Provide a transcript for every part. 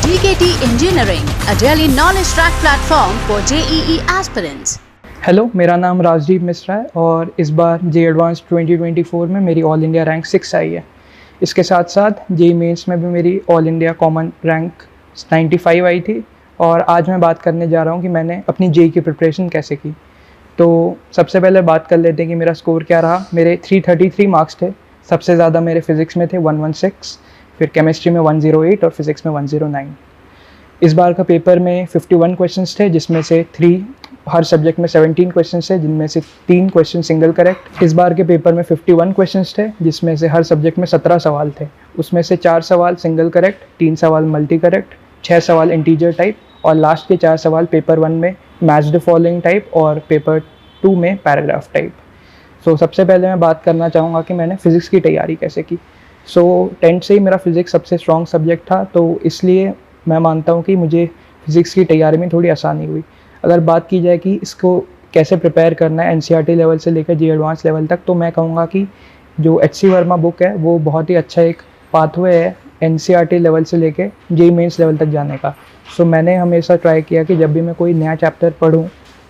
DKT Engineering, a daily knowledge track platform for JEE aspirants. Hello, मेरा नाम राजदीप मिश्रा है और इस बार जे एडवांस 2024 में मेरी ऑल इंडिया रैंक 6 आई है। इसके साथ साथ जे मेंस में भी मेरी ऑल इंडिया कॉमन रैंक 95 आई थी। और आज मैं बात करने जा रहा हूँ कि मैंने अपनी जेई की प्रिपरेशन कैसे की। तो सबसे पहले बात कर लेते हैं कि मेरा स्कोर क्या रहा। मेरे 333 मार्क्स थे। सबसे ज़्यादा मेरे फिज़िक्स में थे 116, फिर केमिस्ट्री में 108 और फिज़िक्स में 109। इस बार का पेपर में 51 क्वेश्चंस थे, जिसमें से 3 हर सब्जेक्ट में 17 क्वेश्चंस थे, जिनमें से 3 क्वेश्चन सिंगल करेक्ट। इस बार के पेपर में 51 क्वेश्चंस थे, जिसमें से हर सब्जेक्ट में 17 सवाल थे। उसमें से 4 सवाल सिंगल करेक्ट, 3 सवाल मल्टी करेक्ट, 6 सवाल इंटीजर टाइप और लास्ट के 4 सवाल पेपर 1 में मैच द फॉलोइंग टाइप और पेपर 2 में पैराग्राफ टाइप। सो सबसे पहले मैं बात करना चाहूँगा कि मैंने फ़िज़िक्स की तैयारी कैसे की। 10th से ही मेरा फ़िज़िक्स सबसे स्ट्रॉन्ग सब्जेक्ट था, तो इसलिए मैं मानता हूँ कि मुझे फ़िज़िक्स की तैयारी में थोड़ी आसानी हुई। अगर बात की जाए कि इसको कैसे प्रिपेयर करना है एनसीईआरटी लेवल से लेकर जे एडवांस लेवल तक, तो मैं कहूँगा कि जो एचसी वर्मा बुक है वो बहुत ही अच्छा एक पाथवे है एनसीईआरटी लेवल से लेकर जे मेंस लेवल तक जाने का। सो मैंने हमेशा ट्राई किया कि जब भी मैं कोई नया चैप्टर पढूं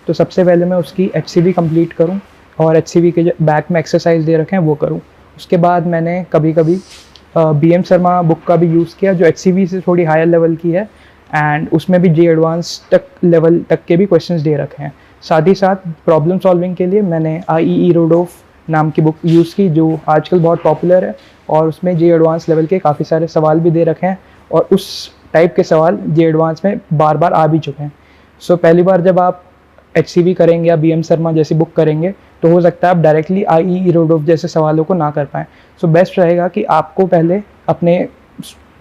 तो सबसे पहले मैं उसकी एचसीवी कंप्लीट करूं और एचसीवी के जो बैक में एक्सरसाइज दे रखे हैं वो करूं। उसके बाद मैंने कभी कभी बीएम शर्मा बुक का भी यूज़ किया, जो एचसीवी से थोड़ी हायर लेवल की है, एंड उसमें भी जे एडवांस तक लेवल तक के भी क्वेश्चंस दे रखे हैं। साथ ही साथ प्रॉब्लम सॉल्विंग के लिए मैंने IEE रोडोफ नाम की बुक यूज़ की, जो आजकल बहुत पॉपुलर है और उसमें जे एडवांस लेवल के काफ़ी सारे सवाल भी दे रखे हैं और उस टाइप के सवाल जे एडवांस में बार बार आ भी चुके हैं। सो पहली बार जब आप HCV करेंगे या बीएम शर्मा जैसी बुक करेंगे तो हो सकता है आप डायरेक्टली IEE रोडोफ जैसे सवालों को ना कर पाएँ। सो बेस्ट रहेगा कि आपको पहले अपने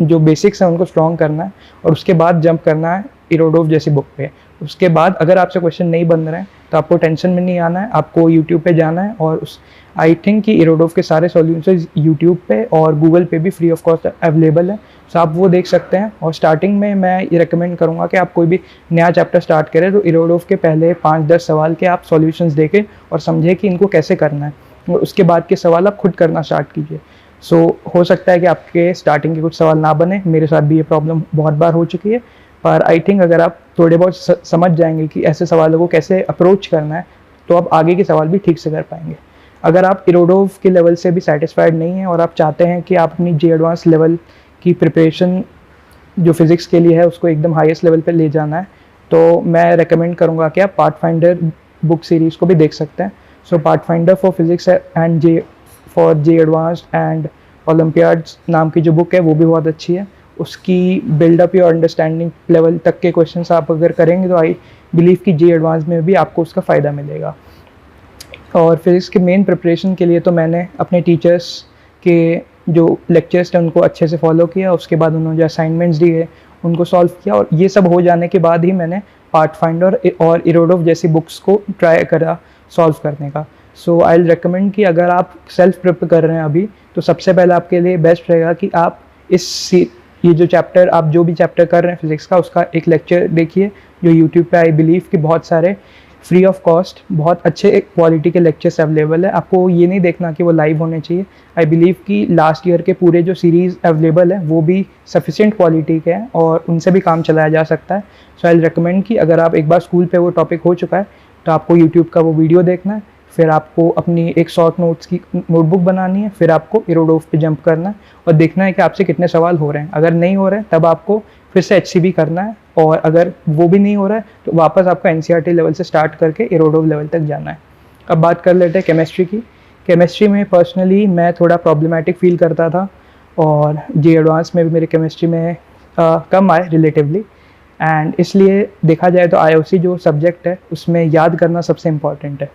जो बेसिक्स हैं उनको स्ट्रॉन्ग करना है और उसके बाद जंप करना है इरोडोफ जैसी बुक पे। उसके बाद अगर आपसे क्वेश्चन नहीं बन रहे हैं तो आपको टेंशन में नहीं आना है, आपको यूट्यूब पे जाना है और उस आई थिंक कि इरोडोफ के सारे सॉल्यूशंस यूट्यूब पे और गूगल पे भी फ्री ऑफ कॉस्ट अवेलेबल है। सो आप वो देख सकते हैं। और स्टार्टिंग में मैं ये रिकमेंड करूँगा कि आप कोई भी नया चैप्टर स्टार्ट करें तो इरोडोफ के पहले 5-10 सवाल के आप सॉल्यूशंस देखें और समझें कि इनको कैसे करना है, और उसके बाद के सवाल आप खुद करना स्टार्ट कीजिए। सो हो सकता है कि आपके स्टार्टिंग के कुछ सवाल ना बने, मेरे साथ भी ये प्रॉब्लम बहुत बार हो चुकी है, पर आई थिंक अगर आप थोड़े बहुत समझ जाएंगे कि ऐसे सवालों को कैसे अप्रोच करना है तो आप आगे के सवाल भी ठीक से कर पाएंगे। अगर आप इरोडोफ के लेवल से भी सेटिस्फाइड नहीं हैं और आप चाहते हैं कि आप अपनी जे एडवांस लेवल की प्रिपरेशन जो फिज़िक्स के लिए है उसको एकदम हाईएस्ट लेवल पे ले जाना है, तो मैं रेकमेंड करूँगा कि आप पाथफाइंडर बुक सीरीज़ को भी देख सकते हैं। So Pathfinder for physics and J advanced and olympiads नाम की जो बुक है वो भी बहुत अच्छी है। उसकी बिल्डअप या अंडरस्टैंडिंग लेवल तक के क्वेश्चंस आप अगर करेंगे तो आई बिलीव कि जे एडवांस में भी आपको उसका फ़ायदा मिलेगा। और फिज़िक्स के मेन प्रिपरेशन के लिए तो मैंने अपने टीचर्स के जो लेक्चर्स थे उनको अच्छे से फॉलो किया, उसके बाद उन्होंने जो असाइनमेंट्स दिए उनको सॉल्व किया, और ये सब हो जाने के बाद ही मैंने पाथफाइंडर और इरोडोफ जैसी बुक्स को ट्राई करा सॉल्व करने का। सो आई विल रिकमेंड कि अगर आप सेल्फ प्रिपेयर कर रहे हैं अभी तो सबसे पहले आपके लिए बेस्ट रहेगा कि आप ये जो चैप्टर आप जो भी चैप्टर कर रहे हैं फिज़िक्स का उसका एक लेक्चर देखिए, जो यूट्यूब पे आई बिलीव कि बहुत सारे फ्री ऑफ कॉस्ट बहुत अच्छे क्वालिटी के लेक्चर्स अवेलेबल है। आपको ये नहीं देखना कि वो लाइव होने चाहिए। आई बिलीव कि लास्ट ईयर के पूरे जो सीरीज़ अवेलेबल है वो भी सफिशिएंट क्वालिटी के हैं और उनसे भी काम चलाया जा सकता है। सो आई विल रिकमेंड कि अगर आप एक बार स्कूल पे वो टॉपिक हो चुका है तो आपको यूट्यूब का वो वीडियो देखना है, फिर आपको अपनी एक शॉर्ट नोट्स की नोटबुक बनानी है, फिर आपको इरोडोफ पे जंप करना है और देखना है कि आपसे कितने सवाल हो रहे हैं। अगर नहीं हो रहे हैं तब आपको फिर से HCV करना है, और अगर वो भी नहीं हो रहा है तो वापस आपको NCERT लेवल से स्टार्ट करके इरोडोफ लेवल तक जाना है। अब बात कर लेते हैं केमिस्ट्री की। केमिस्ट्री में पर्सनली मैं थोड़ा प्रॉब्लमेटिक फील करता था और जे एडवांस में भी मेरे केमिस्ट्री में कम आए रिलेटिवली, एंड इसलिए देखा जाए तो IOC जो सब्जेक्ट है उसमें याद करना सबसे इम्पॉर्टेंट है।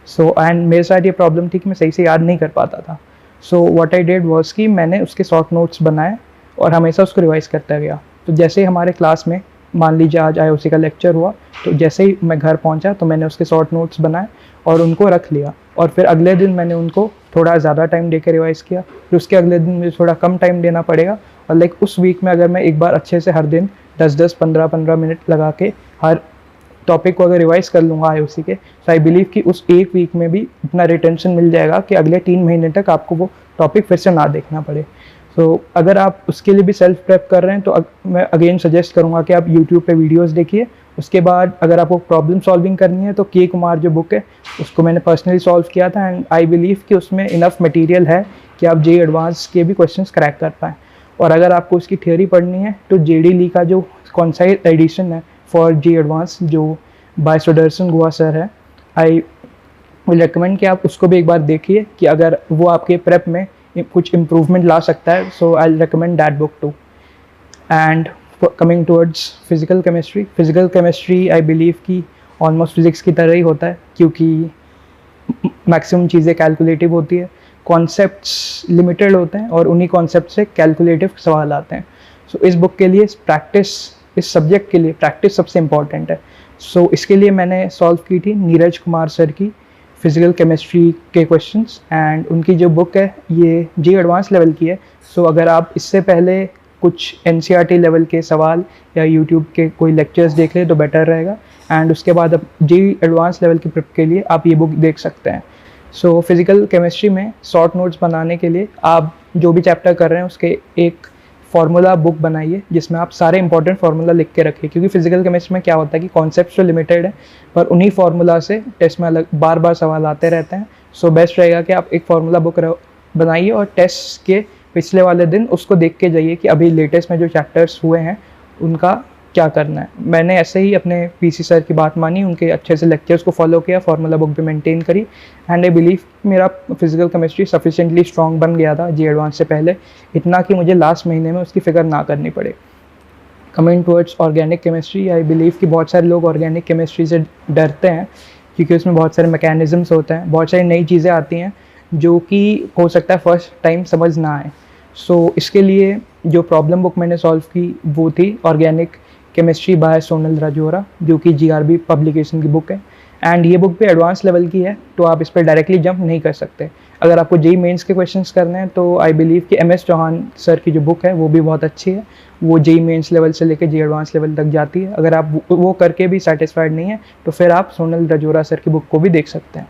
सो एंड मेरे साथ ये प्रॉब्लम थी कि मैं सही से याद नहीं कर पाता था। So what I did was कि मैंने उसके शॉर्ट नोट्स बनाए और हमेशा उसको रिवाइज़ करता गया। तो जैसे ही हमारे क्लास में मान लीजिए आज IOC का लेक्चर हुआ तो जैसे ही मैं घर पहुंचा तो मैंने उसके शॉर्ट नोट्स बनाए और उनको रख लिया, और फिर अगले दिन मैंने उनको थोड़ा ज़्यादा टाइम दे के रिवाइज़ किया। फिर उसके अगले दिन मुझे थोड़ा कम टाइम देना पड़ेगा, और लाइक उस वीक में अगर मैं एक बार अच्छे से हर दिन 10-10, 15-15 मिनट लगा के हर टॉपिक को अगर रिवाइज कर लूँगा IOC के, तो आई बिलीव कि उस एक वीक में भी इतना रिटेंशन मिल जाएगा कि अगले 3 महीने तक आपको वो टॉपिक फिर से ना देखना पड़े। अगर आप उसके लिए भी सेल्फ प्रेप कर रहे हैं तो मैं अगेन सजेस्ट करूँगा कि आप यूट्यूब पे वीडियोस देखिए। उसके बाद अगर आपको प्रॉब्लम सॉल्विंग करनी है तो के कुमार जो बुक है उसको मैंने पर्सनली सॉल्व किया था, एंड आई बिलीव कि उसमें इनफ मटेरियल है कि आप जे एडवांस के भी क्वेश्चंस क्रैक कर पाएँ। और अगर आपको उसकी थियोरी पढ़नी है तो JD ली का जो कॉन्साइज एडिशन है फॉर जे एडवांस जो बाय सुदर्शन गुहा सर है, आई विल रिकमेंड कि आप उसको भी एक बार देखिए कि अगर वो आपके प्रेप में कुछ इम्प्रूवमेंट ला सकता है। So I recommend that book too. And coming towards physical chemistry I believe कि ऑलमोस्ट फिजिक्स की तरह ही होता है, क्योंकि मैक्सिमम चीज़ें कैलकुलेटिव होती है, कॉन्सेप्ट्स लिमिटेड होते हैं और उन्हीं कॉन्सेप्ट से कैलकुलेटिव सवाल आते हैं। सो इस बुक के लिए प्रैक्टिस, इस सब्जेक्ट के लिए प्रैक्टिस सबसे इम्पॉर्टेंट है। सो इसके लिए मैंने सॉल्व की थी नीरज कुमार सर की फिजिकल केमिस्ट्री के क्वेश्चंस, एंड उनकी जो बुक है ये जे एडवांस लेवल की है। सो अगर आप इससे पहले कुछ NCERT लेवल के सवाल या यूट्यूब के कोई लेक्चर्स देख लें तो बेटर रहेगा, एंड उसके बाद अब जे एडवांस लेवल की प्रेप के लिए आप ये बुक देख सकते हैं। सो फिजिकल केमिस्ट्री में शॉर्ट नोट्स बनाने के लिए आप जो भी चैप्टर कर रहे हैं उसके एक फार्मूला बुक बनाइए जिसमें आप सारे इंपॉर्टेंट फार्मूला लिख के रखिए, क्योंकि फिजिकल केमिस्ट्री में क्या होता है कि कॉन्सेप्ट तो लिमिटेड है पर उन्हीं फार्मूला से टेस्ट में अलग बार बार सवाल आते रहते हैं। सो बेस्ट रहेगा कि आप एक फार्मूला बुक बनाइए और टेस्ट के पिछले वाले दिन उसको देख के जाइए कि अभी लेटेस्ट में जो चैप्टर्स हुए हैं उनका क्या करना है। मैंने ऐसे ही अपने PC सर की बात मानी, उनके अच्छे से लेक्चर्स को फॉलो किया, फार्मूला बुक भी मेंटेन करी, एंड आई बिलीव मेरा फिजिकल केमिस्ट्री सफिशिएंटली स्ट्रॉन्ग बन गया था जे एडवांस से पहले, इतना कि मुझे लास्ट महीने में उसकी फिक्र ना करनी पड़े। Coming towards organic chemistry, I believe कि बहुत सारे लोग ऑर्गेनिक केमिस्ट्री से डरते हैं क्योंकि उसमें बहुत सारे मैकेनिज़म्स होते हैं, बहुत सारी नई चीज़ें आती हैं जो कि हो सकता है फर्स्ट टाइम समझ ना आए। सो इसके लिए जो प्रॉब्लम बुक मैंने सॉल्व की वो थी organic chemistry by Sonal Rajaura, जो कि GRB पब्लिकेशन की बुक है, एंड ये बुक भी एडवांस लेवल की है तो आप इस पर डायरेक्टली जंप नहीं कर सकते। अगर आपको JEE मेंस के क्वेश्चंस करने हैं तो आई बिलीव कि MS चौहान सर की जो बुक है वो भी बहुत अच्छी है, वो JEE मेंस लेवल से लेकर जे एडवांस लेवल तक जाती है। अगर आप वो करके भी सेटिस्फाइड नहीं है तो फिर आप सोनल राजौरा सर की बुक को भी देख सकते हैं।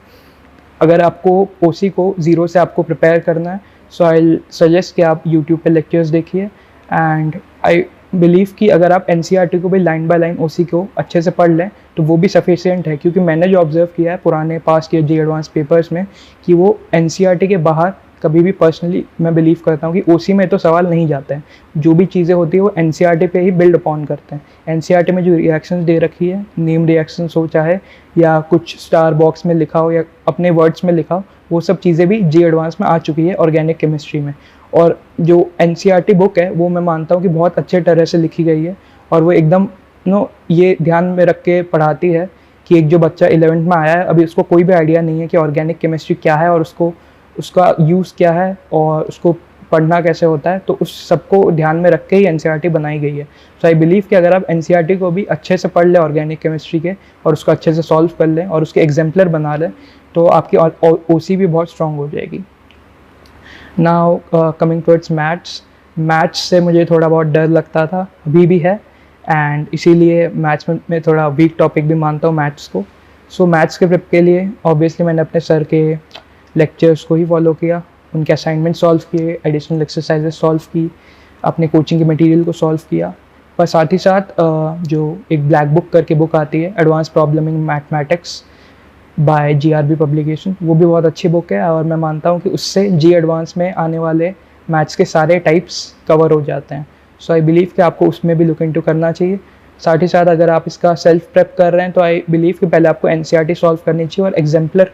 अगर आपको OC को ज़ीरो से आपको प्रिपेयर करना है सो आई सजेस्ट कि आप यूट्यूब पे लेक्चर्स देखिए, एंड आई बिलीव कि अगर आप NCERT को भी लाइन बाय लाइन OC को अच्छे से पढ़ लें तो वो भी सफिशिएंट है, क्योंकि मैंने जो ऑब्जर्व किया है पुराने पास्ट ईयर जे एडवांस पेपर्स में कि वो NCERT के बाहर कभी भी पर्सनली मैं बिलीव करता हूँ कि OC में तो सवाल नहीं जाते हैं, जो भी चीज़ें होती है वो NCERT पे ही बिल्ड अपॉन करते हैं। NCERT में जो रिएक्शंस दे रखी है, नेम रिएक्शंस हो चाहे या कुछ स्टार बॉक्स में लिखा हो या अपने वर्ड्स में लिखा हो, वो सब चीज़ें भी जे एडवांस में आ चुकी है ऑर्गेनिक केमिस्ट्री में। और जो NCERT बुक है वो मैं मानता हूँ कि बहुत अच्छे तरह से लिखी गई है और वो एकदम ये ध्यान में रख के पढ़ाती है कि एक जो बच्चा 11th में आया है अभी उसको कोई भी आइडिया नहीं है कि ऑर्गेनिक केमिस्ट्री क्या है और उसका यूज़ क्या है और उसको पढ़ना कैसे होता है, तो उस सबको ध्यान में रख के ही NCERT बनाई गई है। सो आई बिलीव कि अगर आप NCERT को भी अच्छे से पढ़ लें ऑर्गेनिक केमिस्ट्री के और उसको अच्छे से सॉल्व कर लें और उसके एग्जाम्पलर बना लें तो आपकी OC भी बहुत स्ट्रॉन्ग हो जाएगी। नाउ कमिंग टुवर्ड्स मैथ्स से मुझे थोड़ा बहुत डर लगता था, अभी भी है, एंड इसीलिए मैथ्स में थोड़ा वीक टॉपिक भी मानता हूँ मैथ्स को। सो मैथ्स के प्रिप के लिए ऑब्वियसली मैंने अपने सर के लेक्चर्स को ही फॉलो किया, उनके असाइनमेंट सॉल्व किए, एडिशनल एक्सरसाइजेस सॉल्व की, अपने कोचिंग के मटेरियल को सॉल्व किया, पर साथ ही साथ जो एक ब्लैक बुक करके बुक आती है advance problem in mathematics bye GRB publication, वो भी बहुत अच्छी बुक है और मैं मानता हूँ कि उससे जे एडवांस में आने वाले मैथ्स के सारे टाइप्स कवर हो जाते हैं। सो आई बिलीव कि आपको उसमें भी लुक इनटू करना चाहिए। साथ ही साथ अगर आप इसका सेल्फ प्रेप कर रहे हैं तो आई बिलीव कि पहले आपको NCERT सॉल्व करनी चाहिए और एग्जाम्पलर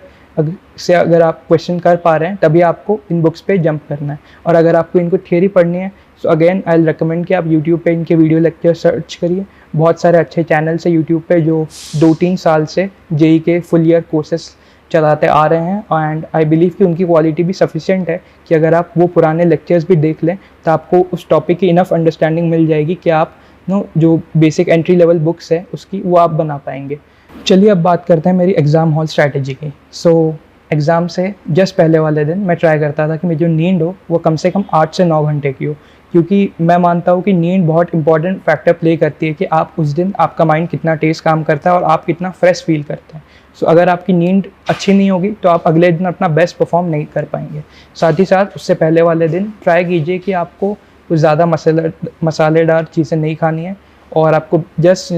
से अगर आप क्वेश्चन कर पा रहे हैं तभी आपको इन बुक्स पे जंप करना है। और अगर आपको इनको थियरी पढ़नी है so again I will recommend कि आप यूट्यूब पे इनके वीडियो लेक्चर सर्च करिए। बहुत सारे अच्छे चैनल्स है यूट्यूब पे जो 2-3 साल से JEE के फुल ईयर कोर्सेस चलाते आ रहे हैं, एंड आई बिलीव कि उनकी क्वालिटी भी सफिशिएंट है कि अगर आप वो पुराने लेक्चर्स भी देख लें तो आपको उस टॉपिक की इनफ अंडरस्टैंडिंग मिल जाएगी कि आप जो बेसिक एंट्री लेवल बुक्स है उसकी वो आप बना पाएंगे। चलिए अब बात करते हैं मेरी एग्ज़ाम हॉल स्ट्रैटेजी की। सो एग्ज़ाम से जस्ट पहले वाले दिन मैं ट्राई करता था कि मेरी जो नींद हो वो कम से कम 8 से 9 घंटे की हो, क्योंकि मैं मानता हूँ कि नींद बहुत इंपॉर्टेंट फैक्टर प्ले करती है कि आप उस दिन आपका माइंड कितना तेज़ काम करता है और आप कितना फ्रेश फील करते हैं। सो अगर आपकी नींद अच्छी नहीं होगी तो आप अगले दिन अपना बेस्ट परफॉर्म नहीं कर पाएंगे। साथ ही साथ उससे पहले वाले दिन ट्राई कीजिए कि आपको कुछ ज़्यादा मसालेदार चीज़ें नहीं खानी है और आपको जस्ट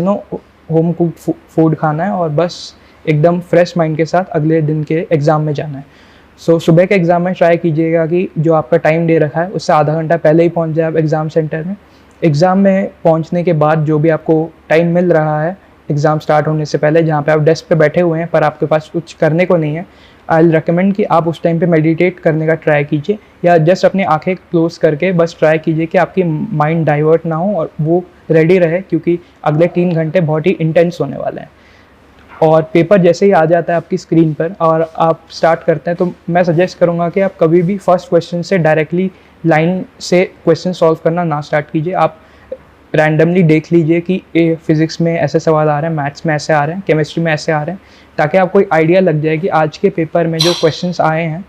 होम कुक फूड खाना है और बस एकदम फ्रेश माइंड के साथ अगले दिन के एग्ज़ाम में जाना है। सो सुबह के एग्ज़ाम में ट्राई कीजिएगा कि जो आपका टाइम दे रखा है उससे आधा घंटा पहले ही पहुंच जाए आप एग्ज़ाम सेंटर में। एग्ज़ाम में पहुंचने के बाद जो भी आपको टाइम मिल रहा है एग्ज़ाम स्टार्ट होने से पहले, जहाँ पे आप डेस्क पे बैठे हुए हैं पर आपके पास कुछ करने को नहीं है, आई विल रिकमेंड कि आप उस टाइम पे मेडिटेट करने का ट्राई कीजिए या जस्ट अपनी आंखें क्लोज करके बस ट्राई कीजिए कि आपकी माइंड डाइवर्ट ना हो और वो रेडी रहे, क्योंकि अगले 3 घंटे बहुत ही इंटेंस होने वाले हैं। और पेपर जैसे ही आ जाता है आपकी स्क्रीन पर और आप स्टार्ट करते हैं तो मैं सजेस्ट करूँगा कि आप कभी भी फर्स्ट क्वेश्चन से डायरेक्टली लाइन से क्वेश्चन सॉल्व करना ना स्टार्ट कीजिए। आप रैंडमली देख लीजिए कि फिज़िक्स में ऐसे सवाल आ रहे हैं, मैथ्स में ऐसे आ रहे हैं, केमिस्ट्री में ऐसे आ रहे हैं, ताकि आपको एक आइडिया लग जाए कि आज के पेपर में जो क्वेश्चंस आए हैं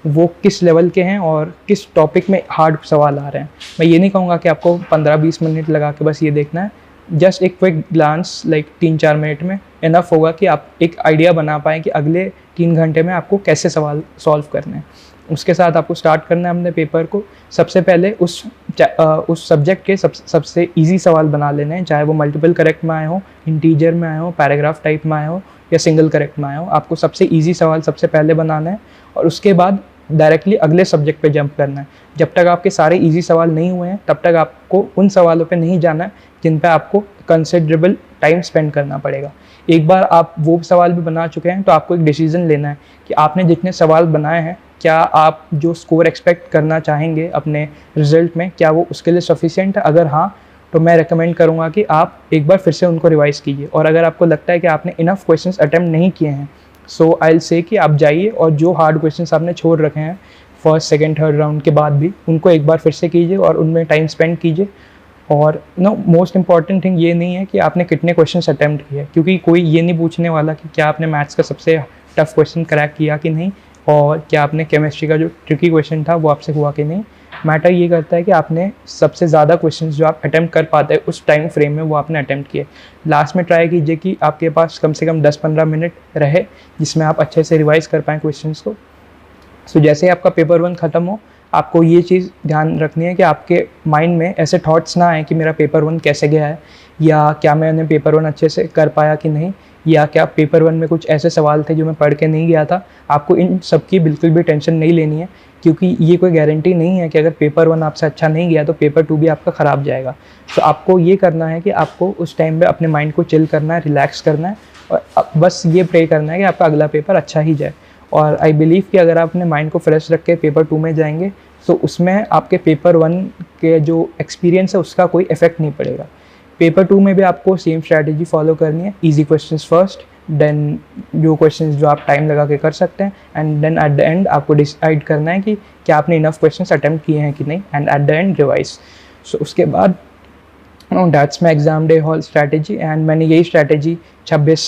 वो किस लेवल के हैं और किस टॉपिक में हार्ड सवाल आ रहे हैं। मैं ये नहीं कहूँगा कि आपको 15-20 मिनट लगा के बस ये देखना है, जस्ट एक क्विक ग्लांस लाइक 3-4 मिनट में इनफ होगा कि आप एक आइडिया बना पाएँ कि अगले 3 घंटे में आपको कैसे सवाल सॉल्व करने हैं। उसके साथ आपको स्टार्ट करना है अपने पेपर को। सबसे पहले उस सब्जेक्ट के सबसे इजी सवाल बना लेने हैं, चाहे वो मल्टीपल करेक्ट में आए हो, इंटीजर में आए हो, पैराग्राफ टाइप में आए हो या सिंगल करेक्ट में आए हो। आपको सबसे इजी सवाल सबसे पहले बनाना है और उसके बाद डायरेक्टली अगले सब्जेक्ट पे जंप करना है। जब तक आपके सारे इजी सवाल नहीं हुए हैं तब तक आपको उन सवालों पे नहीं जाना है जिन पे आपको कंसिडरेबल टाइम स्पेंड करना पड़ेगा। एक बार आप वो सवाल भी बना चुके हैं तो आपको एक डिसीजन लेना है कि आपने जितने सवाल बनाए हैं क्या आप जो स्कोर एक्सपेक्ट करना चाहेंगे अपने रिजल्ट में, क्या वो उसके लिए सफिशिएंट है। अगर हाँ तो मैं रेकमेंड करूँगा कि आप एक बार फिर से उनको रिवाइज़ कीजिए। और अगर आपको लगता है कि आपने इनफ क्वेश्चंस अटेम्प्ट नहीं किए हैं, सो आई विल से कि आप जाइए और जो हार्ड क्वेश्चंस आपने छोड़ रखे हैं फर्स्ट सेकंड थर्ड राउंड के बाद भी उनको एक बार फिर से कीजिए और उनमें टाइम स्पेंड कीजिए। और मोस्ट इंपॉर्टेंट थिंग ये नहीं है कि आपने कितने क्वेश्चंस अटेम्प्ट किए, क्योंकि कोई ये नहीं पूछने वाला कि क्या आपने मैथ्स का सबसे टफ क्वेश्चन क्रैक किया कि नहीं और क्या आपने केमिस्ट्री का जो ट्रिकी क्वेश्चन था वो आपसे हुआ कि नहीं। मैटर ये करता है कि आपने सबसे ज़्यादा क्वेश्चंस जो आप अटेम्प्ट कर पाते हैं उस टाइम फ्रेम में वो आपने अटेम्प्ट किए। लास्ट में ट्राई कीजिए कि आपके पास कम से कम 10-15 मिनट रहे जिसमें आप अच्छे से रिवाइज कर पाएँ क्वेश्चंस को। सो जैसे ही आपका पेपर 1 ख़त्म हो, आपको ये चीज़ ध्यान रखनी है कि आपके माइंड में ऐसे थॉट्स ना आए कि मेरा पेपर 1 कैसे गया है, या क्या मैंने पेपर 1 अच्छे से कर पाया कि नहीं, या क्या पेपर 1 में कुछ ऐसे सवाल थे जो मैं पढ़ के नहीं गया था। आपको इन सब की बिल्कुल भी टेंशन नहीं लेनी है, क्योंकि ये कोई गारंटी नहीं है कि अगर पेपर 1 आपसे अच्छा नहीं गया तो पेपर 2 भी आपका ख़राब जाएगा। तो आपको ये करना है कि आपको उस टाइम पे अपने माइंड को चिल करना है, रिलैक्स करना है और बस ये प्रे करना है कि आपका अगला पेपर अच्छा ही जाए। और आई बिलीव कि अगर आप अपने माइंड को फ्रेश रख के पेपर 2 में जाएंगे तो उसमें आपके पेपर 1 के जो एक्सपीरियंस है उसका कोई इफेक्ट नहीं पड़ेगा। पेपर 2 में भी आपको सेम स्ट्रैटेजी फॉलो करनी है, इजी क्वेश्चंस फर्स्ट, देन जो क्वेश्चंस जो आप टाइम लगा के कर सकते हैं, and then at the end आपको डिसाइड करना है कि क्या आपने इनफ क्वेश्चंस अटेम्प्ट किए हैं कि नहीं, and at the end revise. So उसके बाद that's my exam day hall strategy, and मैंने यही स्ट्रैटेजी 26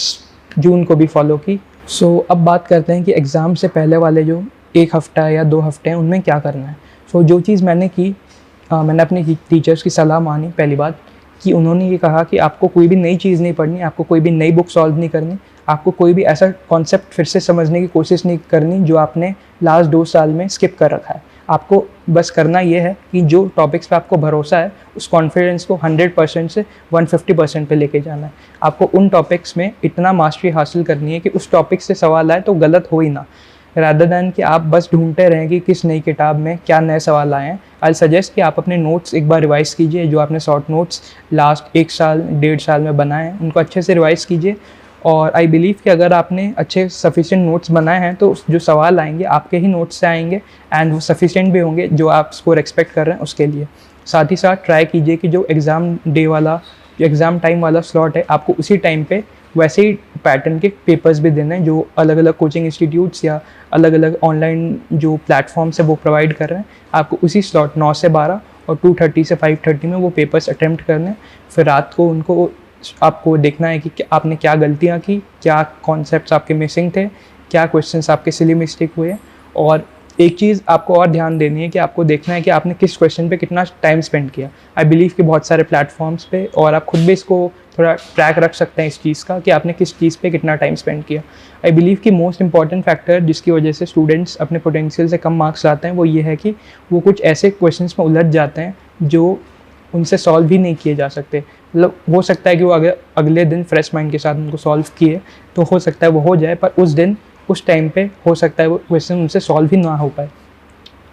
जून को भी फॉलो की। सो अब बात करते हैं कि एग्ज़ाम से पहले वाले जो 1 हफ़्ता या 2 हफ़्ते हैं उनमें क्या करना है। सो जो चीज़ मैंने की, मैंने अपने टीचर्स की सलाह मानी। पहली बात कि उन्होंने ये कहा कि आपको कोई भी नई चीज़ नहीं पढ़नी, आपको कोई भी नई बुक सॉल्व नहीं करनी, आपको कोई भी ऐसा कॉन्सेप्ट फिर से समझने की कोशिश नहीं करनी जो आपने लास्ट 2 साल में स्किप कर रखा है। आपको बस करना ये है कि जो टॉपिक्स पे आपको भरोसा है उस कॉन्फिडेंस को 100% से 150% पे लेके जाना है। आपको उन टॉपिक्स में इतना मास्टरी हासिल करनी है कि उस टॉपिक से सवाल आए तो गलत हो ही ना, रादर दैन कि आप बस ढूंढते रहें कि किस नई किताब में क्या नए सवाल आए हैं। आई सजेस्ट कि आप अपने नोट्स एक बार रिवाइज़ कीजिए, जो आपने शॉर्ट नोट्स लास्ट 1 साल 1.5 साल में बनाए हैं उनको अच्छे से रिवाइज़ कीजिए। और आई बिलीव कि अगर आपने अच्छे सफिशिएंट नोट्स बनाए हैं तो जो सवाल आएंगे आपके ही नोट्स से आएंगे, एंड वो सफिशिएंट भी होंगे जो आप स्कोर एक्सपेक्ट कर रहे हैं उसके लिए। साथ ही साथ ट्राई कीजिए कि जो एग्ज़ाम डे वाला, जो एग्ज़ाम टाइम वाला स्लॉट है, आपको उसी टाइम पे वैसे ही पैटर्न के पेपर्स भी देने हैं जो अलग अलग कोचिंग इंस्टीट्यूट्स या अलग अलग ऑनलाइन जो प्लेटफॉर्म्स है वो प्रोवाइड कर रहे हैं। आपको उसी स्लॉट 9 से 12 और 2:30 से 5:30 में वो पेपर्स अटेम्प्ट करने हैं। फिर रात को उनको आपको देखना है कि आपने क्या गलतियाँ की, क्या कॉन्सेप्ट्स आपके मिसिंग थे, क्या क्वेश्चंस आपके सिली मिस्टेक हुए, और एक चीज़ आपको और ध्यान देनी है कि आपको देखना है कि आपने किस क्वेश्चन पे कितना टाइम स्पेंड किया। आई बिलीव कि बहुत सारे प्लेटफॉर्म्स पे, और आप खुद भी इसको थोड़ा ट्रैक रख सकते हैं इस चीज़ का कि आपने किस चीज़ पे कितना टाइम स्पेंड किया। आई बिलीव कि मोस्ट इंपॉर्टेंट फैक्टर जिसकी वजह से स्टूडेंट्स अपने पोटेंशियल से कम मार्क्स लाते हैं वो ये है कि वो कुछ ऐसे क्वेश्चंस में उलझ जाते हैं जो उनसे सॉल्व भी नहीं किए जा सकते। मतलब हो सकता है कि वो अगले दिन फ्रेश माइंड के साथ उनको सॉल्व किए तो हो सकता है वो हो जाए, पर उस दिन उस टाइम पे हो सकता है वो क्वेश्चन उनसे सॉल्व ही ना हो पाए।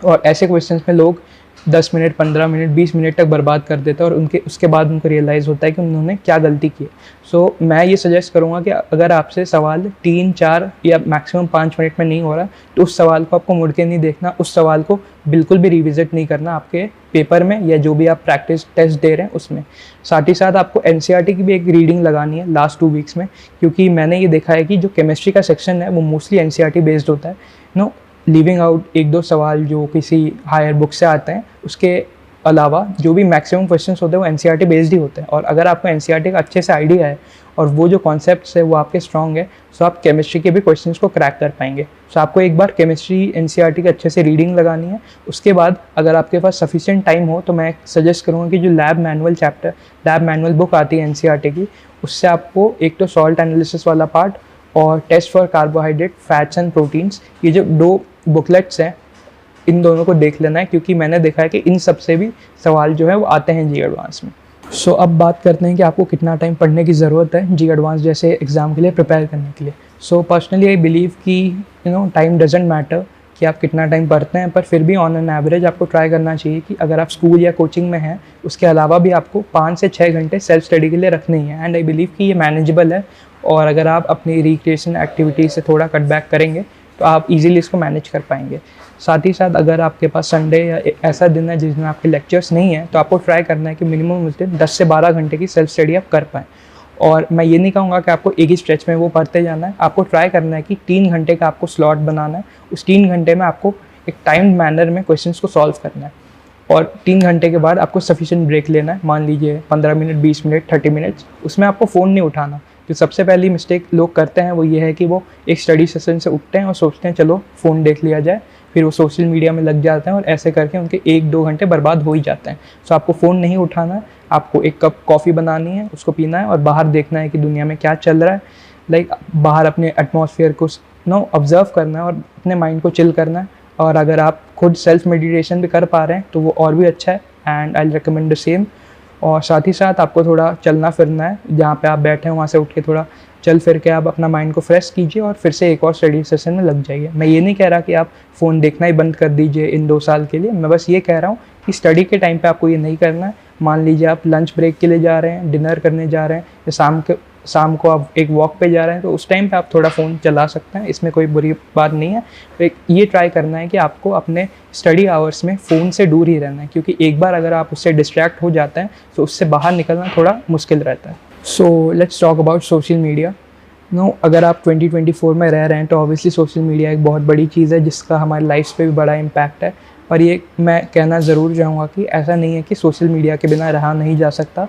और ऐसे क्वेश्चंस में लोग 10 मिनट, 15 मिनट, 20 मिनट तक बर्बाद कर देते हैं और उसके बाद उनको रियलाइज़ होता है कि उन्होंने क्या गलती की है। सो मैं ये सजेस्ट करूँगा कि अगर आपसे सवाल 3, 4 या मैक्सिमम 5 मिनट में नहीं हो रहा तो उस सवाल को आपको मुड़ के नहीं देखना, उस सवाल को बिल्कुल भी रिविज़िट नहीं करना आपके पेपर में या जो भी आप प्रैक्टिस टेस्ट दे रहे हैं उसमें। साथ ही साथ आपको NCERT की भी एक रीडिंग लगानी है लास्ट 2 वीक्स में, क्योंकि मैंने ये देखा है कि जो केमिस्ट्री का सेक्शन है वो मोस्टली NCERT बेस्ड होता है। लीविंग आउट 1-2 सवाल जो किसी हायर बुक से आते हैं, उसके अलावा जो भी मैक्सिमम क्वेश्चंस होते हैं वो NCERT बेस्ड ही होते हैं। और अगर आपको NCERT का अच्छे से आइडिया है और वो जो कॉन्सेप्ट्स है वो आपके स्ट्रॉन्ग है, तो आप केमिस्ट्री के भी क्वेश्चंस को क्रैक कर पाएंगे। सो आपको एक बार केमिस्ट्री NCERT की अच्छे से रीडिंग लगानी है। उसके बाद अगर आपके पास सफिशिएंट टाइम हो तो मैं सजेस्ट करूँगा कि जो लैब मैनुअल बुक आती है NCERT की, उससे आपको एक तो सॉल्ट एनालिसिस वाला पार्ट और test for carbohydrate, fats and proteins, ये जो 2 बुकलेट्स हैं इन दोनों को देख लेना है, क्योंकि मैंने देखा है कि इन सब से भी सवाल जो है वो आते हैं जी एडवांस में। सो अब बात करते हैं कि आपको कितना टाइम पढ़ने की ज़रूरत है जी एडवांस जैसे एग्ज़ाम के लिए प्रिपेयर करने के लिए। सो पर्सनली आई बिलीव कि टाइम डजेंट मैटर कि आप कितना टाइम पढ़ते हैं, पर फिर भी ऑन एन एवरेज आपको ट्राई करना चाहिए कि अगर आप स्कूल या कोचिंग में हैं उसके अलावा भी आपको 5 से 6 घंटे सेल्फ स्टडी के लिए रखने ही हैं। एंड आई बिलीव कि ये मैनेजेबल है, और अगर आप अपनी रिक्रिएशन एक्टिविटीज़ से थोड़ा कट बैक करेंगे तो आप इजीली इसको मैनेज कर पाएंगे। साथ ही साथ अगर आपके पास संडे या ऐसा दिन है जिसमें आपके लेक्चर्स नहीं हैं तो आपको ट्राई करना है कि मिनिमम उस दिन 10 से 12 घंटे की सेल्फ स्टडी आप कर पाएँ। और मैं ये नहीं कहूँगा कि आपको एक ही स्ट्रेच में वो पढ़ते जाना है, आपको ट्राई करना है कि 3 घंटे का आपको स्लॉट बनाना है। उस 3 घंटे में आपको एक टाइम्ड मैनर में क्वेश्चंस को सॉल्व करना है, और 3 घंटे के बाद आपको सफिशिएंट ब्रेक लेना है। मान लीजिए 15 मिनट, 20 मिनट, 30 मिनट्स, उसमें आपको फ़ोन नहीं उठाना। जो सबसे पहली मिस्टेक लोग करते हैं वो ये है कि वो एक स्टडी सेशन से उठते हैं और सोचते हैं चलो फ़ोन देख लिया जाए, फिर वो सोशल मीडिया में लग जाते हैं और ऐसे करके उनके 1-2 घंटे बर्बाद हो ही जाते हैं। सो आपको फ़ोन नहीं उठाना है, आपको एक कप कॉफ़ी बनानी है, उसको पीना है और बाहर देखना है कि दुनिया में क्या चल रहा है। बाहर अपने एटमॉस्फेयर को ऑब्जर्व करना है और अपने माइंड को चिल करना है। और अगर आप खुद सेल्फ मेडिटेशन भी कर पा रहे हैं तो वो और भी अच्छा है, and I recommend the same. और साथ ही साथ आपको थोड़ा चलना फिरना है, जहाँ पे आप बैठे हैं वहाँ से उठ के थोड़ा चल फिर के आप अपना माइंड को फ्रेश कीजिए और फिर से एक और स्टडी सेशन में लग जाइए। मैं ये नहीं कह रहा कि आप फ़ोन देखना ही बंद कर दीजिए इन 2 साल के लिए, मैं बस ये कह रहा हूँ कि स्टडी के टाइम पे आपको ये नहीं करना है। मान लीजिए आप लंच ब्रेक के लिए जा रहे हैं, डिनर करने जा रहे हैं, या शाम को आप एक वॉक पे जा रहे हैं, तो उस टाइम पे आप थोड़ा फ़ोन चला सकते हैं, इसमें कोई बुरी बात नहीं है। तो ये ट्राई करना है कि आपको अपने स्टडी आवर्स में फ़ोन से दूर ही रहना है, क्योंकि एक बार अगर आप उससे डिस्ट्रैक्ट हो जाते हैं तो उससे बाहर निकलना थोड़ा मुश्किल रहता है। So let's talk about social media. अगर आप 2024 में रह रहे हैं तो ऑब्वियसली सोशल मीडिया एक बहुत बड़ी चीज़ है जिसका हमारी लाइफ पे भी बड़ा इम्पैक्ट है। पर ये मैं कहना ज़रूर चाहूँगा कि ऐसा नहीं है कि सोशल मीडिया के बिना रहा नहीं जा सकता।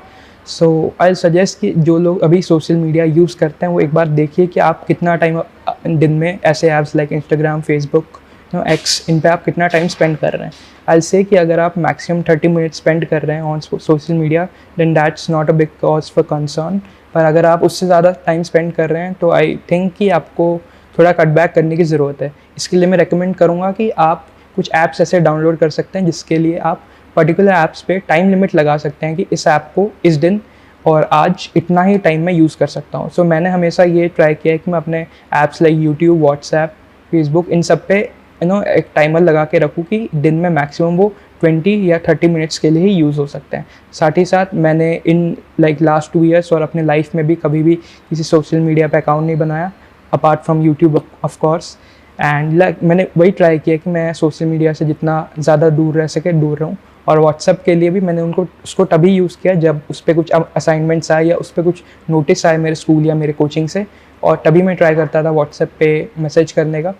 सो आई सजेस्ट कि जो लोग अभी सोशल मीडिया यूज़ करते हैं वो एक बार देखिए कि आप कितना टाइम दिन में ऐसे apps like Instagram, Facebook, X, इन पे आप कितना टाइम स्पेंड कर रहे हैं। आई से कि अगर आप मैक्सिमम 30 मिनट स्पेंड कर रहे हैं on social media then that's not a big cause for concern. पर अगर आप उससे ज़्यादा टाइम स्पेंड कर रहे हैं तो आई थिंक कि आपको थोड़ा कट बैक करने की ज़रूरत है। इसके लिए मैं रेकमेंड करूँगा कि आप कुछ ऐप्स ऐसे डाउनलोड कर सकते हैं जिसके लिए आप पर्टिकुलर ऐप्स पे टाइम लिमिट लगा सकते हैं कि इस ऐप को इस दिन और आज इतना ही टाइम में यूज़ कर सकता हूँ। सो मैंने हमेशा ये ट्राई किया है कि मैं अपने apps like YouTube, WhatsApp, Facebook, इन सब पे एक टाइमर लगा के रखूँ कि दिन में मैक्सिमम वो 20 या 30 मिनट्स के लिए ही यूज़ हो सकते हैं। साथ ही साथ मैंने इन लास्ट 2 ईयर्स और अपने लाइफ में भी कभी भी किसी सोशल मीडिया पे अकाउंट नहीं बनाया apart from YouTube of course. And मैंने वही ट्राई किया कि मैं सोशल मीडिया से जितना ज़्यादा दूर रह सके दूर रहूँ। और व्हाट्सएप के लिए भी मैंने उसको तभी यूज़ किया जब उस पर कुछ असाइनमेंट्स आए या उस पर कुछ नोटिस आए मेरे स्कूल या मेरे कोचिंग से, और तभी मैं ट्राई करता था व्हाट्सएप पे मैसेज करने का।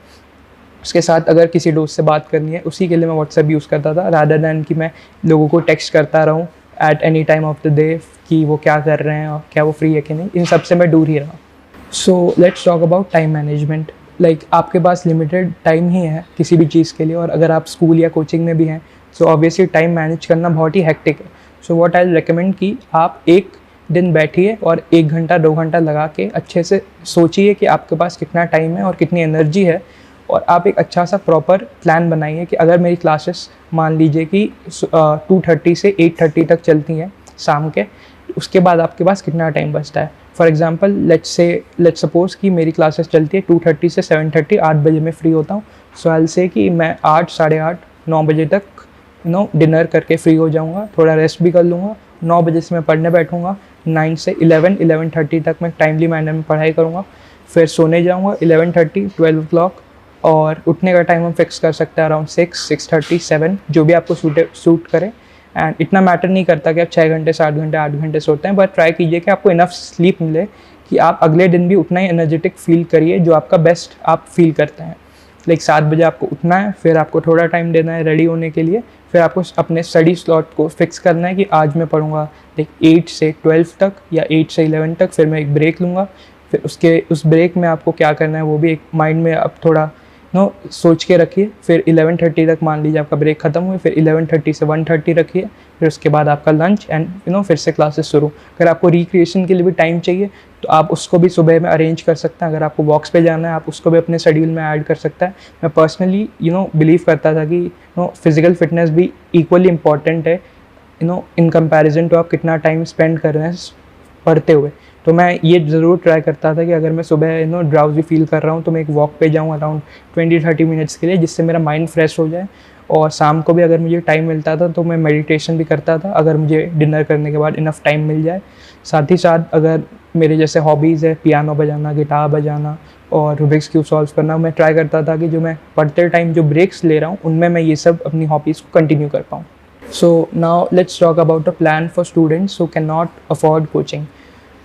उसके साथ अगर किसी दोस्त से बात करनी है उसी के लिए मैं व्हाट्सएप यूज़ करता था, रादर दैन कि मैं लोगों को टेक्स्ट करता रहूँ at any time of the day कि वो क्या कर रहे हैं और क्या वो फ्री है कि नहीं। इन सब से मैं दूर ही रहा। So let's talk about time management. Like आपके पास लिमिटेड टाइम ही है किसी भी चीज़ के लिए, और अगर आप स्कूल या कोचिंग में भी हैं सो ऑब्वियसली टाइम मैनेज करना बहुत ही हेक्टिक है। सो व्हाट आई रिकमेंड कि आप एक दिन बैठिए और 1 घंटा 2 घंटा लगा के अच्छे से सोचिए कि आपके पास कितना टाइम है और कितनी एनर्जी है, और आप एक अच्छा सा प्रॉपर प्लान बनाइए कि अगर मेरी क्लासेस मान लीजिए कि 2:30 से 8:30 तक चलती हैं शाम के, उसके बाद आपके पास कितना टाइम बचता है। फॉर एग्जांपल लेट्स सपोज कि मेरी क्लासेस चलती है 2:30 से 7:30, 8 बजे मैं फ्री होता हूँ। सो आई विल से कि मैं 8, साढ़े 8, 9 बजे तक डिनर करके फ्री हो जाऊँगा, थोड़ा रेस्ट भी कर लूँगा। 9 बजे से मैं पढ़ने बैठूँगा, 9 से 11:30 तक मैं टाइमली मैनर में पढ़ाई करूँगा, फिर सोने जाऊँगा 11:30, 12 o'clock, और उठने का टाइम हम फिक्स कर सकते हैं अराउंड 6, 6:30, 7, जो भी आपको सूट करे। एंड इतना मैटर नहीं करता कि आप 6 घंटे, 7 घंटे, 8 घंटे सोते हैं, बट ट्राई कीजिए कि आपको इनफ स्लीप मिले कि आप अगले दिन भी उतना ही एनर्जेटिक फील करिए जो आपका बेस्ट आप फील करते हैं। लाइक 7 बजे आपको उठना है, फिर आपको थोड़ा टाइम देना है रेडी होने के लिए, फिर आपको अपने स्टडी स्लॉट को फिक्स करना है कि आज मैं पढ़ूंगा लाइक 8 से 12 तक या 8 से 11 तक, फिर मैं एक ब्रेक लूँगा। फिर उस ब्रेक में आपको क्या करना है वो भी एक माइंड में आप थोड़ा सोच के रखिए। फिर 11:30 तक मान लीजिए आपका ब्रेक खत्म हुई, फिर 11:30 से 1:30 रखिए, फिर उसके बाद आपका लंच एंड फिर से क्लासेस शुरू। अगर आपको रिक्रिएशन के लिए भी टाइम चाहिए तो आप उसको भी सुबह में अरेंज कर सकते हैं। अगर आपको वॉक्स पे जाना है आप उसको भी अपने शेड्यूल में ऐड कर सकते हैं। मैं पर्सनली बिलीव करता था कि फिजिकल फिटनेस भी इक्वली इम्पॉर्टेंट है इन कंपैरिजन टू आप कितना टाइम स्पेंड कर रहे हैं पढ़ते हुए। तो मैं ये ज़रूर ट्राई करता था कि अगर मैं सुबह ड्राउजी फील कर रहा हूँ तो मैं एक वॉक पे जाऊँ अराउंड 20-30 मिनट्स के लिए, जिससे मेरा माइंड फ्रेश हो जाए। और शाम को भी अगर मुझे टाइम मिलता था तो मैं मेडिटेशन भी करता था, अगर मुझे डिनर करने के बाद इनफ टाइम मिल जाए। साथ ही साथ अगर मेरे जैसे हॉबीज़ है पियानो बजाना, गिटार बजाना और रूबिक्स क्यूब सॉल्व करना, मैं ट्राई करता था कि जो मैं पढ़ते टाइम जो ब्रेक्स ले रहा हूँ उनमें मैं ये सब अपनी हॉबीज़ को कंटिन्यू कर पाऊँ। So now let's talk about a plan for students who can not afford coaching.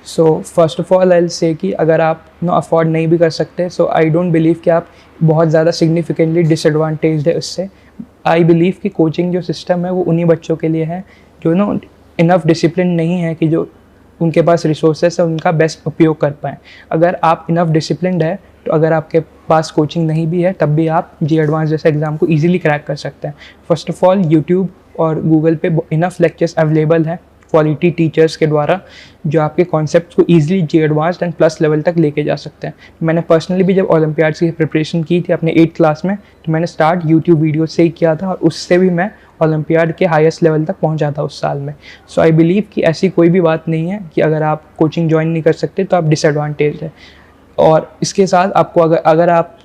So first of all I will say कि अगर आप अफोर्ड नहीं भी कर सकते, सो आई डोंट बिलीव कि आप बहुत ज़्यादा सिग्निफिकेंटली डिसएडवांटेज्ड है उससे। आई बिलीव कि कोचिंग जो सिस्टम है वो उन्हीं बच्चों के लिए है जो इनफ डिसिप्लिन नहीं है कि जो उनके पास रिसोर्सेस है उनका बेस्ट उपयोग कर पाएँ। अगर आप इनफ डिसिप्लिन्ड है तो अगर आपके पास कोचिंग नहीं भी है तब भी आप जी एडवांस जैसे एग्ज़ाम को ईजिली क्रैक कर सकते हैं। फर्स्ट ऑफ ऑल यूट्यूब और गूगल पे इनफ लेक्चर्स अवेलेबल हैं क्वालिटी टीचर्स के द्वारा जो आपके कॉन्सेप्ट्स को easily JEE advanced and plus level तक लेके जा सकते हैं। मैंने पर्सनली भी जब ओलंपियाड्स की प्रिपरेशन की थी अपने 8th क्लास में तो मैंने स्टार्ट यूट्यूब वीडियो से ही किया था और उससे भी मैं ओलंपियाड के हाईएस्ट लेवल तक पहुंचा था उस साल में। सो आई बिलीव कि ऐसी कोई भी बात नहीं है कि अगर आप कोचिंग ज्वाइन नहीं कर सकते तो आप डिसएडवांटेज है। और इसके साथ आपको अगर आप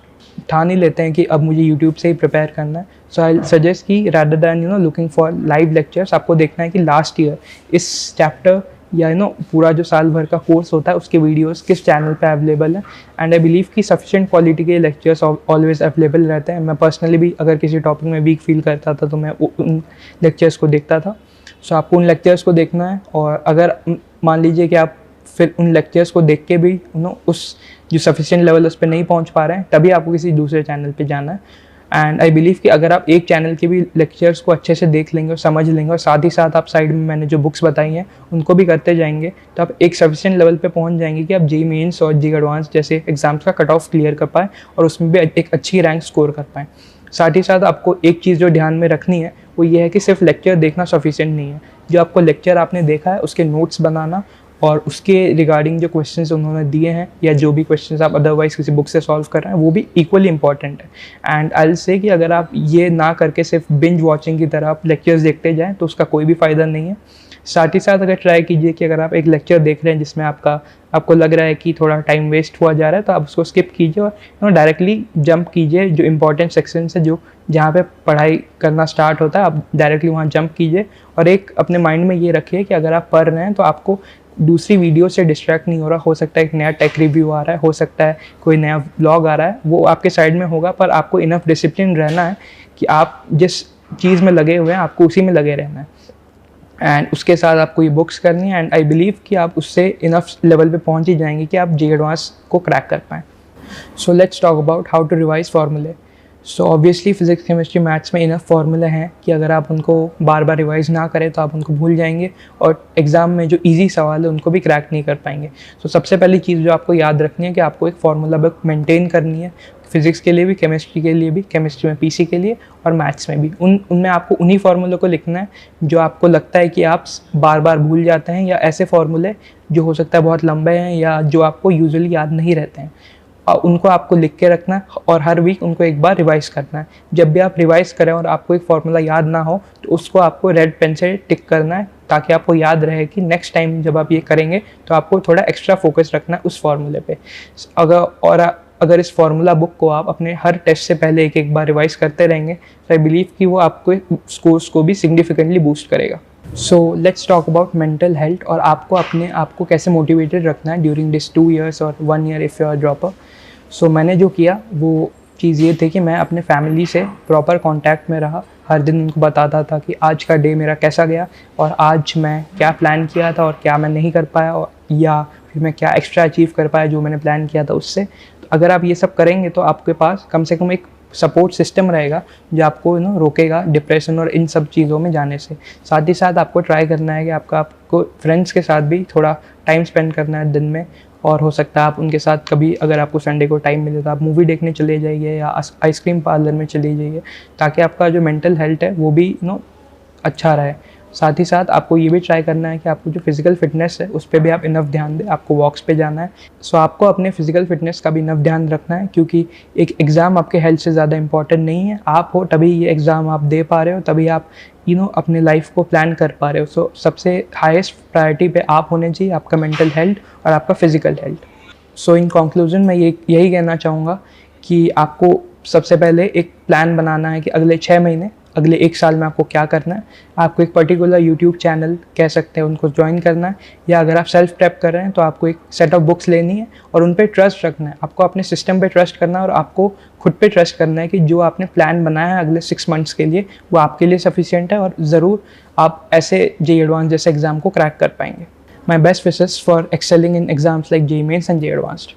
ठान ही लेते हैं कि अब मुझे यूट्यूब से ही प्रिपेयर करना है, सो आई सजेस्ट कि rather than looking for live lectures, आपको देखना है कि लास्ट ईयर इस चैप्टर या पूरा जो साल भर का कोर्स होता है उसके वीडियोस किस चैनल पे अवेलेबल है। एंड आई बिलीव कि सफिशिएंट क्वालिटी के लेक्चर्स ऑलवेज अवेलेबल रहते हैं। मैं पर्सनली भी अगर किसी टॉपिक में वीक फील करता था तो मैं उन लेक्चर्स को देखता था। सो आपको उन लेक्चर्स को देखना है, और अगर मान लीजिए कि आप फिर उन लेक्चर्स को देख के भी उस जो सफिशिएंट लेवल उस पर नहीं पहुंच पा रहे हैं तभी आपको किसी दूसरे चैनल पे जाना है। एंड आई बिलीव कि अगर आप एक चैनल के भी लेक्चर्स को अच्छे से देख लेंगे और समझ लेंगे और साथ ही साथ आप साइड में मैंने जो बुक्स बताई हैं उनको भी करते जाएंगे तो आप एक सफिशिएंट लेवल पे पहुंच जाएंगे कि आप जी मेंस और जी एडवांस जैसे एग्जाम्स का कट ऑफ क्लियर कर पाएँ और उसमें भी एक अच्छी रैंक स्कोर कर पाएँ। साथ ही साथ आपको एक चीज़ जो ध्यान में रखनी है वो ये है कि सिर्फ लेक्चर देखना सफिशिएंट नहीं है। जो आपको लेक्चर आपने देखा है उसके नोट्स बनाना और उसके रिगार्डिंग जो क्वेश्चंस उन्होंने दिए हैं या जो भी क्वेश्चंस आप अदरवाइज किसी बुक से सॉल्व कर रहे हैं वो भी इक्वली इंपॉर्टेंट है। एंड आई विल से कि अगर आप ये ना करके सिर्फ बिंज वॉचिंग की तरह आप लेक्चर्स देखते जाएं तो उसका कोई भी फ़ायदा नहीं है। साथ ही साथ अगर ट्राई कीजिए कि अगर आप एक लेक्चर देख रहे हैं जिसमें आपको लग रहा है कि थोड़ा टाइम वेस्ट हुआ जा रहा है तो आप उसको स्किप कीजिए और डायरेक्टली जंप कीजिए जो इंपॉर्टेंट सेक्शन है जो जहाँ पे पढ़ाई करना स्टार्ट होता है आप डायरेक्टली वहाँ जंप कीजिए। और एक अपने माइंड में ये रखिए कि अगर आप पढ़ रहे हैं तो आपको दूसरी वीडियो से डिस्ट्रैक्ट नहीं हो रहा। हो सकता है एक नया टेक रिव्यू आ रहा है, हो सकता है कोई नया व्लॉग आ रहा है, वो आपके साइड में होगा, पर आपको इनफ डिसिप्लिन रहना है कि आप जिस चीज़ में लगे हुए हैं आपको उसी में लगे रहना है। एंड उसके साथ आपको ये बुक्स करनी है एंड आई बिलीव कि आप उससे इनफ लेवल पे पहुंच ही जाएंगे कि आप जी एडवांस को क्रैक कर पाएँ। So let's talk about how to revise फार्मूले। So obviously physics chemistry maths में इनफ फार्मूले हैं कि अगर आप उनको बार बार रिवाइज ना करें तो आप उनको भूल जाएंगे और एग्ज़ाम में जो इजी सवाल है उनको भी क्रैक नहीं कर पाएंगे। सो सबसे पहली चीज़ जो आपको याद रखनी है कि आपको एक फार्मूला बुक मेंटेन करनी है, फिजिक्स के लिए भी, केमिस्ट्री के लिए भी, केमिस्ट्री में पीसी के लिए और मैथ्स में भी। उनमें आपको उन्हीं फार्मूलों को लिखना है जो आपको लगता है कि आप बार बार भूल जाते हैं, या ऐसे फार्मूले जो हो सकता है बहुत लंबे हैं या जो आपको यूजुअली याद नहीं रहते हैं, और उनको आपको लिख के रखना है और हर वीक उनको एक बार रिवाइज करना है। जब भी आप रिवाइज करें और आपको एक फार्मूला याद ना हो तो उसको आपको रेड पेन से टिक करना है, ताकि आपको याद रहे कि नेक्स्ट टाइम जब आप ये करेंगे तो आपको थोड़ा एक्स्ट्रा फोकस रखना है उस फार्मूले पे। अगर इस फार्मूला बुक को आप अपने हर टेस्ट से पहले एक एक बार रिवाइज करते रहेंगे तो आई बिलीव कि वो आपको स्कोर्स को भी सिग्निफिकेंटली बूस्ट करेगा। So let's talk about mental health और आपको अपने आप को कैसे मोटिवेटेड रखना है ड्यूरिंग दिस 2 years और 1 year if you are dropper. So मैंने जो किया वो चीज़ ये थी कि मैं अपने फैमिली से प्रॉपर कांटेक्ट में रहा, हर दिन उनको बताता था कि आज का डे मेरा कैसा गया और आज मैं क्या प्लान किया था और क्या मैं नहीं कर पाया, और या फिर मैं क्या एक्स्ट्रा अचीव कर पाया जो मैंने प्लान किया था उससे। तो अगर आप ये सब करेंगे तो आपके पास कम से कम एक सपोर्ट सिस्टम रहेगा जो आपको रोकेगा डिप्रेशन और इन सब चीज़ों में जाने से। साथ ही साथ आपको ट्राई करना है कि आपको फ्रेंड्स के साथ भी थोड़ा टाइम स्पेंड करना है दिन में, और हो सकता है आप उनके साथ कभी, अगर आपको संडे को टाइम मिले तो आप मूवी देखने चले जाइए या आइसक्रीम पार्लर में चले जाइए, ताकि आपका जो मेंटल हेल्थ है वो भी अच्छा रहे। साथ ही साथ आपको ये भी ट्राई करना है कि आपको जो फिज़िकल फिटनेस है उस पर भी आप इनफ ध्यान दें, आपको वॉक्स पे जाना है। सो आपको अपने फिज़िकल फिटनेस का भी इनफ ध्यान रखना है, क्योंकि एक एग्ज़ाम आपके हेल्थ से ज़्यादा इंपॉर्टेंट नहीं है। आप हो तभी ये एग्ज़ाम आप दे पा रहे हो, तभी आप अपने लाइफ को प्लान कर पा रहे हो। सो सबसे हाईएस्ट प्रायोरिटी पे आप होने चाहिए, आपका मेंटल हेल्थ और आपका physical health. So in conclusion मैं यही कहना चाहूँगा कि आपको सबसे पहले एक प्लान बनाना है कि अगले 6 महीने, अगले 1 साल में आपको क्या करना है। आपको एक पर्टिकुलर यूट्यूब चैनल कह सकते हैं उनको ज्वाइन करना है, या अगर आप सेल्फ प्रेप कर रहे हैं तो आपको एक सेट ऑफ बुक्स लेनी है और उन पर ट्रस्ट रखना है। आपको अपने सिस्टम पे ट्रस्ट करना है और आपको खुद पे ट्रस्ट करना है कि जो आपने प्लान बनाया है अगले 6 months के लिए वो आपके लिए सफिशिएंट है और ज़रूर आप ऐसे JEE एडवांस जैसे एग्ज़ाम को क्रैक कर पाएंगे। My best wishes for excelling in exams like JEE mains and JEE advanced.